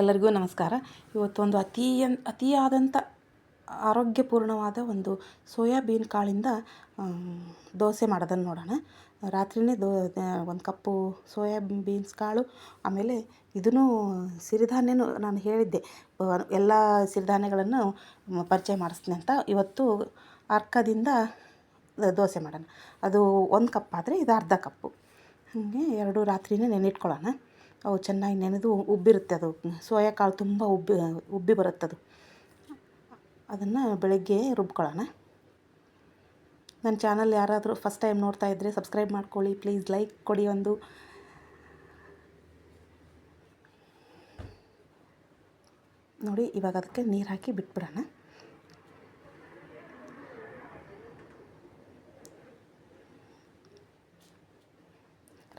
ಎಲ್ಲರಿಗೂ ನಮಸ್ಕಾರ. ಇವತ್ತೊಂದು ಅತಿಯಾದಂಥ ಆರೋಗ್ಯಪೂರ್ಣವಾದ ಒಂದು ಸೋಯಾಬೀನ್ ಕಾಳಿಂದ ದೋಸೆ ಮಾಡೋದನ್ನು ನೋಡೋಣ. ರಾತ್ರಿಯೇ ಒಂದು ಕಪ್ಪು ಸೋಯಾಬೀನ್ಸ್ ಕಾಳು, ಆಮೇಲೆ ಇದನ್ನು ಸಿರಿಧಾನ್ಯನೂ ನಾನು ಹೇಳಿದ್ದೆ ಎಲ್ಲ ಸಿರಿಧಾನ್ಯಗಳನ್ನು ಪರಿಚಯ ಮಾಡಿಸ್ತೀನಿ ಅಂತ. ಇವತ್ತು ಅರ್ಕದಿಂದ ದೋಸೆ ಮಾಡೋಣ. ಅದು 1 ಕಪ್ ಆದರೆ ಇದು ಅರ್ಧ ಕಪ್ಪು. ಹಾಗೆ 2 ರಾತ್ರಿಯೇ ನೆನಿಟ್ಕೊಳ್ಳೋಣ. ಅವು ಚೆನ್ನಾಗಿ ನೆನೆದು ಉಬ್ಬಿರುತ್ತೆ. ಅದು ಸೋಯಾ ಕಾಳು ತುಂಬ ಉಬ್ಬಿ ಬರುತ್ತದು. ಅದನ್ನು ಬೆಳಗ್ಗೆ ರುಬ್ಕೊಳ್ಳೋಣ. ನನ್ನ ಚಾನಲ್ ಯಾರಾದರೂ ಫಸ್ಟ್ ಟೈಮ್ ನೋಡ್ತಾ ಇದ್ದರೆ ಸಬ್ಸ್ಕ್ರೈಬ್ ಮಾಡ್ಕೊಳ್ಳಿ ಪ್ಲೀಸ್. ಲೈಕ್ ಕೊಡಿ ಒಂದು. ನೋಡಿ, ಇವಾಗ ಅದಕ್ಕೆ ನೀರು ಹಾಕಿ ಬಿಟ್ಬಿಡೋಣ.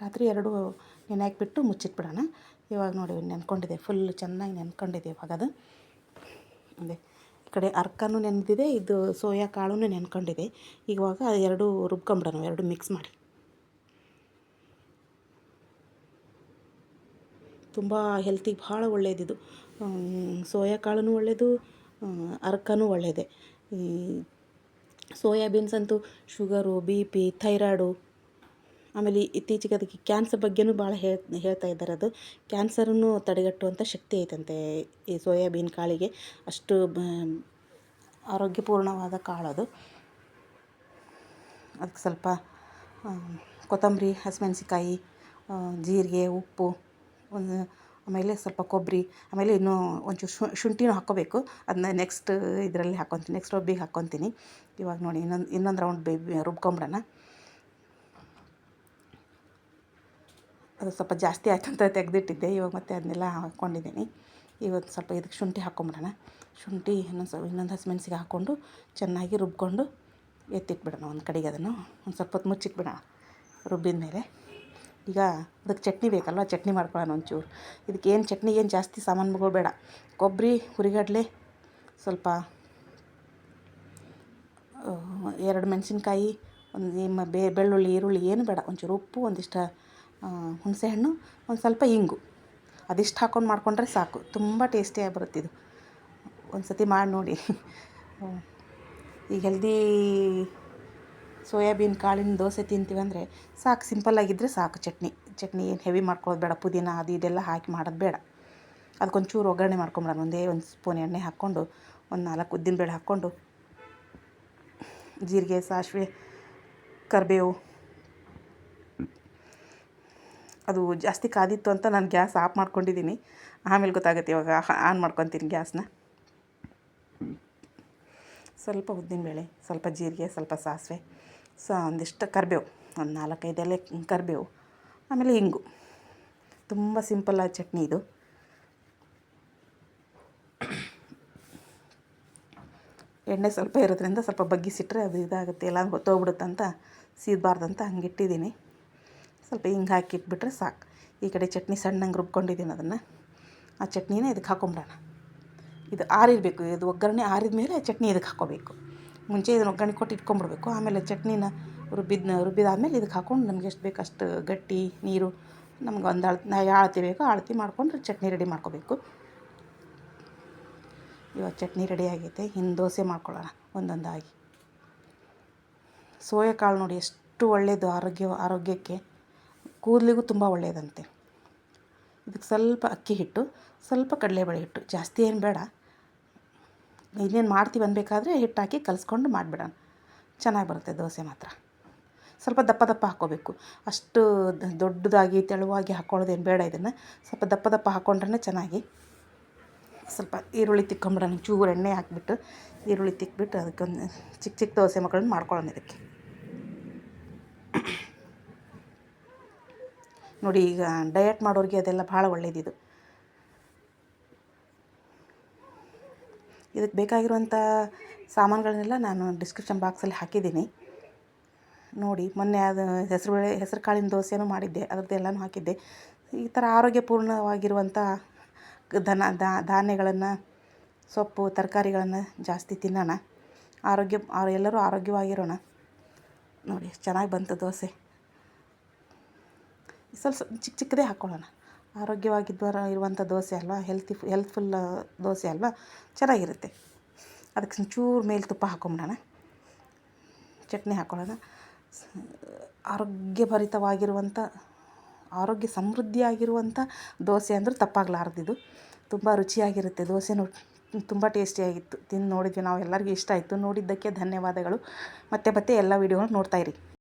ರಾತ್ರಿ 2 ನೆನೆ ಹಾಕಿಬಿಟ್ಟು ಮುಚ್ಚಿಟ್ಬಿಡೋಣ. ಇವಾಗ ನೋಡಿ ನೆನ್ಕೊಂಡಿದೆ, ಫುಲ್ ಚೆನ್ನಾಗಿ ನೆನ್ಕೊಂಡಿದೆ ಇವಾಗ ಅದು. ಅದೇ ಈ ಕಡೆ ಅರ್ಕನೂ ನೆನೆದಿದೆ, ಇದು ಸೋಯಾ ಕಾಳು ನೆನ್ಕೊಂಡಿದೆ. ಇವಾಗ 2 ರುಬ್ಕೊಂಬಿಡೋಣ, 2 ಮಿಕ್ಸ್ ಮಾಡಿ. ತುಂಬ ಹೆಲ್ತಿಗೆ ಭಾಳ ಒಳ್ಳೆಯದಿದು. ಸೋಯಾ ಕಾಳು ಒಳ್ಳೆಯದು, ಅರ್ಕನೂ ಒಳ್ಳೆಯದೇ. ಈ ಸೋಯಾಬೀನ್ಸ್ ಅಂತೂ ಶುಗರು, BP, ಥೈರಾಯ್ಡು, ಆಮೇಲೆ ಇತ್ತೀಚೆಗೆ ಅದಕ್ಕೆ ಕ್ಯಾನ್ಸರ್ ಬಗ್ಗೆನೂ ಭಾಳ ಹೇಳ್ತಾ ಇದ್ದಾರೆ. ಅದು ಕ್ಯಾನ್ಸರನ್ನು ತಡೆಗಟ್ಟುವಂಥ ಶಕ್ತಿ ಐತಂತೆ ಈ ಸೋಯಾಬೀನ್ ಕಾಳಿಗೆ. ಅಷ್ಟು ಆರೋಗ್ಯಪೂರ್ಣವಾದ ಕಾಳದು. ಅದಕ್ಕೆ ಸ್ವಲ್ಪ ಕೊತ್ತಂಬರಿ, ಹಸಿಮೆಣ್ಸಿಕಾಯಿ, ಜೀರಿಗೆ, ಉಪ್ಪು, ಆಮೇಲೆ ಸ್ವಲ್ಪ ಕೊಬ್ಬರಿ, ಆಮೇಲೆ ಇನ್ನೂ ಒಂಚೂರು ಶುಂಠಿನೂ ಹಾಕ್ಕೋಬೇಕು. ಅದನ್ನ ನೆಕ್ಸ್ಟ್ ಇದರಲ್ಲಿ ಹಾಕ್ಕೊತೀನಿ, ನೆಕ್ಸ್ಟ್ ಒಬ್ಬಿಗೆ ಹಾಕ್ಕೊತೀನಿ. ಇವಾಗ ನೋಡಿ ಇನ್ನೊಂದು ರೌಂಡ್ ರುಬ್ಕೊಂಬಿಡೋಣ. ಅದು ಸ್ವಲ್ಪ ಜಾಸ್ತಿ ಆಯ್ತು ಅಂತ ತೆಗೆದಿಟ್ಟಿದ್ದೆ, ಇವಾಗ ಮತ್ತೆ ಅದನ್ನೆಲ್ಲ ಹಾಕ್ಕೊಂಡಿದ್ದೀನಿ. ಇವತ್ತು ಸ್ವಲ್ಪ ಇದಕ್ಕೆ ಶುಂಠಿ ಹಾಕ್ಕೊಂಬಿಡೋಣ. ಶುಂಠಿ ಇನ್ನೊಂದು ಹಸಿಮೆಣ್ಸಿಗೆ ಹಾಕ್ಕೊಂಡು ಚೆನ್ನಾಗಿ ರುಬ್ಕೊಂಡು ಎತ್ತಿಟ್ಬಿಡೋಣ ಒಂದು ಕಡೆಗೆ. ಅದನ್ನು ಒಂದು ಸ್ವಲ್ಪ ಹೊತ್ತು ಮುಚ್ಚಿಟ್ಬಿಡೋಣ ರುಬ್ಬಿದ ಮೇಲೆ. ಈಗ ಅದಕ್ಕೆ ಚಟ್ನಿ ಬೇಕಲ್ವ, ಚಟ್ನಿ ಮಾಡ್ಕೊಳ್ಳೋಣ ಒಂಚೂರು. ಇದಕ್ಕೆ ಏನು ಚಟ್ನಿಗೆ ಏನು ಜಾಸ್ತಿ ಸಾಮಾನುಗಳು ಬೇಡ. ಕೊಬ್ಬರಿ, ಹುರಿಗಡಲೆ, ಸ್ವಲ್ಪ 2 ಮೆಣಸಿನ್ಕಾಯಿ, ಒಂದು ಬೆಳ್ಳುಳ್ಳಿ, ಈರುಳ್ಳಿ ಏನು ಬೇಡ. ಒಂಚೂರು ಉಪ್ಪು, ಒಂದಿಷ್ಟು ಹುಣಸೆಹಣ್ಣು, ಒಂದು ಸ್ವಲ್ಪ ಇಂಗು, ಅದಿಷ್ಟು ಹಾಕ್ಕೊಂಡು ಮಾಡಿಕೊಂಡ್ರೆ ಸಾಕು. ತುಂಬ ಟೇಸ್ಟಿಯಾಗಿ ಬರುತ್ತೆ ಇದು. ಒಂದು ಸತಿ ಮಾಡಿ ನೋಡಿ. ಈಗ ಹೆಲ್ದಿ ಸೋಯಾಬೀನ್ ಕಾಳಿನ ದೋಸೆ ತಿಂತೀವಂದರೆ ಸಾಕು, ಸಿಂಪಲ್ಲಾಗಿದ್ದರೆ ಸಾಕು. ಚಟ್ನಿ ಏನು ಹೆವಿ ಮಾಡ್ಕೊಳ್ಳೋದು ಬೇಡ. ಪುದೀನ ಅದು ಇದೆಲ್ಲ ಹಾಕಿ ಮಾಡೋದು ಬೇಡ. ಅದಕ್ಕೊಂಚೂರು ಒಗ್ಗರಣೆ ಮಾಡ್ಕೊಂಬಿಡೋಣ. ಒಂದು ಸ್ಪೂನ್ ಎಣ್ಣೆ ಹಾಕ್ಕೊಂಡು, ಒಂದು 4 ಉದ್ದಿನಬೇಳೆ ಹಾಕ್ಕೊಂಡು, ಜೀರಿಗೆ, ಸಾಸಿವೆ, ಕರಿಬೇವು. ಅದು ಜಾಸ್ತಿ ಕಾದಿತ್ತು ಅಂತ ನಾನು ಗ್ಯಾಸ್ ಆಫ್ ಮಾಡ್ಕೊಂಡಿದ್ದೀನಿ. ಆಮೇಲೆ ಗೊತ್ತಾಗುತ್ತೆ, ಇವಾಗ ಆನ್ ಮಾಡ್ಕೊತೀನಿ ಗ್ಯಾಸ್ನ. ಸ್ವಲ್ಪ ಉದ್ದಿನಬೇಳೆ, ಸ್ವಲ್ಪ ಜೀರಿಗೆ, ಸ್ವಲ್ಪ ಸಾಸಿವೆ, ಒಂದಿಷ್ಟು ಕರಿಬೇವು, ಒಂದು 4-5 ಎಲೆ ಕರಿಬೇವು, ಆಮೇಲೆ ಇಂಗು. ತುಂಬ ಸಿಂಪಲ್ಲಾದ ಚಟ್ನಿ ಇದು. ಎಣ್ಣೆ ಸ್ವಲ್ಪ ಇರೋದ್ರಿಂದ ಸ್ವಲ್ಪ ಬಗ್ಗಿಸಿಟ್ರೆ ಅದು ಇದಾಗುತ್ತೆ, ಎಲ್ಲ ಹೊತ್ತೋಗ್ಬಿಡುತ್ತಂತ ಸೀದಬಾರ್ದಂತ ಹಂಗಿಟ್ಟಿದ್ದೀನಿ. ಸ್ವಲ್ಪ ಹಿಂಗೆ ಹಾಕಿಟ್ಬಿಟ್ರೆ ಸಾಕು. ಈ ಕಡೆ ಚಟ್ನಿ ಸಣ್ಣಂಗೆ ರುಬ್ಕೊಂಡಿದ್ದೀನಿ, ಅದನ್ನು ಆ ಚಟ್ನಿನೇ ಇದಕ್ಕೆ ಹಾಕ್ಕೊಂಬಿಡೋಣ. ಇದು ಆರಿರಬೇಕು, ಇದು ಒಗ್ಗರಣೆ ಆರಿದ ಮೇಲೆ ಚಟ್ನಿ ಇದಕ್ಕೆ ಹಾಕ್ಕೋಬೇಕು. ಮುಂಚೆ ಇದನ್ನು ಒಗ್ಗರಣೆ ಕೊಟ್ಟು ಇಟ್ಕೊಂಬಿಡ್ಬೇಕು. ಆಮೇಲೆ ಚಟ್ನಿನ ರುಬ್ಬಿದಾದ್ಮೇಲೆ ಇದಕ್ಕೆ ಹಾಕ್ಕೊಂಡು ನಮ್ಗೆ ಎಷ್ಟು ಬೇಕು ಅಷ್ಟು ಗಟ್ಟಿ ನೀರು, ನಮ್ಗೆ ಒಂದು ಅಳತೆ ಬೇಕೋ ಅಳತೆ ಮಾಡಿಕೊಂಡು ಚಟ್ನಿ ರೆಡಿ ಮಾಡ್ಕೋಬೇಕು. ಇವಾಗ ಚಟ್ನಿ ರೆಡಿ ಆಗೈತೆ. ಇನ್ನು ದೋಸೆ ಮಾಡ್ಕೊಳ್ಳೋಣ ಒಂದೊಂದಾಗಿ. ಸೋಯಾ ಕಾಳು ನೋಡಿ ಎಷ್ಟು ಒಳ್ಳೆಯದು ಆರೋಗ್ಯಕ್ಕೆ, ಕೂದಲಿಗೂ ತುಂಬ ಒಳ್ಳೆಯದಂತೆ. ಇದಕ್ಕೆ ಸ್ವಲ್ಪ ಅಕ್ಕಿ ಹಿಟ್ಟು, ಸ್ವಲ್ಪ ಕಡಲೆಬೇಳೆ ಹಿಟ್ಟು, ಜಾಸ್ತಿ ಏನು ಬೇಡ. ಇನ್ನೇನು ಮಾಡ್ತೀವಿ ಅನ್ಬೇಕಾದ್ರೆ ಹಿಟ್ಟು ಹಾಕಿ ಕಲಿಸ್ಕೊಂಡು ಮಾಡಿಬಿಡೋಣ. ಚೆನ್ನಾಗಿ ಬರುತ್ತೆ ದೋಸೆ ಮಾತ್ರ. ಸ್ವಲ್ಪ ದಪ್ಪ ದಪ್ಪ ಹಾಕ್ಕೋಬೇಕು. ಅಷ್ಟು ದೊಡ್ಡದಾಗಿ ತೆಳುವಾಗಿ ಹಾಕ್ಕೊಳ್ಳೋದೇನು ಬೇಡ. ಇದನ್ನು ಸ್ವಲ್ಪ ದಪ್ಪ ದಪ್ಪ ಹಾಕ್ಕೊಂಡ್ರೆ ಚೆನ್ನಾಗಿ. ಸ್ವಲ್ಪ ಈರುಳ್ಳಿ ತಿಕ್ಕೊಂಬಿಡೋಣ, ಚೂರು ಎಣ್ಣೆ ಹಾಕಿಬಿಟ್ಟು ಈರುಳ್ಳಿ ತಿಕ್ಬಿಟ್ಟು ಅದಕ್ಕೊಂದು ಚಿಕ್ಕ ದೋಸೆ ಮಕ್ಕಳನ್ನ ಮಾಡ್ಕೊಳ್ಳೋಣ ಇದಕ್ಕೆ. ನೋಡಿ, ಈಗ ಡಯಟ್ ಮಾಡೋರಿಗೆ ಅದೆಲ್ಲ ಭಾಳ ಒಳ್ಳೆಯದಿದು. ಇದಕ್ಕೆ ಬೇಕಾಗಿರುವಂಥ ಸಾಮಾನುಗಳನ್ನೆಲ್ಲ ನಾನು ಡಿಸ್ಕ್ರಿಪ್ಷನ್ ಬಾಕ್ಸಲ್ಲಿ ಹಾಕಿದ್ದೀನಿ ನೋಡಿ. ಮೊನ್ನೆ ಅದು ಹೆಸರು ಕಾಳಿನ ದೋಸೆನೂ ಮಾಡಿದ್ದೆ, ಅದರದ್ದೆಲ್ಲನೂ ಹಾಕಿದ್ದೆ. ಈ ಥರ ಆರೋಗ್ಯಪೂರ್ಣವಾಗಿರುವಂಥ ಧಾನ್ಯಗಳನ್ನು, ಸೊಪ್ಪು, ತರಕಾರಿಗಳನ್ನು ಜಾಸ್ತಿ ತಿನ್ನೋಣ. ಎಲ್ಲರೂ ಆರೋಗ್ಯವಾಗಿರೋಣ. ನೋಡಿ ಎಷ್ಟು ಚೆನ್ನಾಗಿ ಬಂತು ದೋಸೆ. ಸ್ವಲ್ಪ ಚಿಕ್ಕದೇ ಹಾಕ್ಕೊಳ್ಳೋಣ. ಇರುವಂಥ ದೋಸೆ ಅಲ್ವಾ, ಹೆಲ್ತ್ಫುಲ್ ದೋಸೆ ಅಲ್ವಾ, ಚೆನ್ನಾಗಿರುತ್ತೆ. ಅದಕ್ಕೆ ಒಂಚೂರು ಮೇಲೆ ತುಪ್ಪ ಹಾಕ್ಕೊಂಬಿಡೋಣ, ಚಟ್ನಿ ಹಾಕ್ಕೊಳ್ಳೋಣ. ಆರೋಗ್ಯಭರಿತವಾಗಿರುವಂಥ, ಆರೋಗ್ಯ ಸಮೃದ್ಧಿಯಾಗಿರುವಂಥ ದೋಸೆ ಅಂದರೂ ತಪ್ಪಾಗಲಾರ್ದಿದು. ತುಂಬ ರುಚಿಯಾಗಿರುತ್ತೆ ದೋಸೆನೂ, ತುಂಬ ಟೇಸ್ಟಿಯಾಗಿತ್ತು. ತಿಂದು ನೋಡಿದ್ವಿ ನಾವು, ಎಲ್ಲರಿಗೂ ಇಷ್ಟ ಆಯಿತು. ನೋಡಿದ್ದಕ್ಕೆ ಧನ್ಯವಾದಗಳು. ಮತ್ತೆ ಎಲ್ಲ ವೀಡಿಯೋಗಳು ನೋಡ್ತಾಯಿರಿ.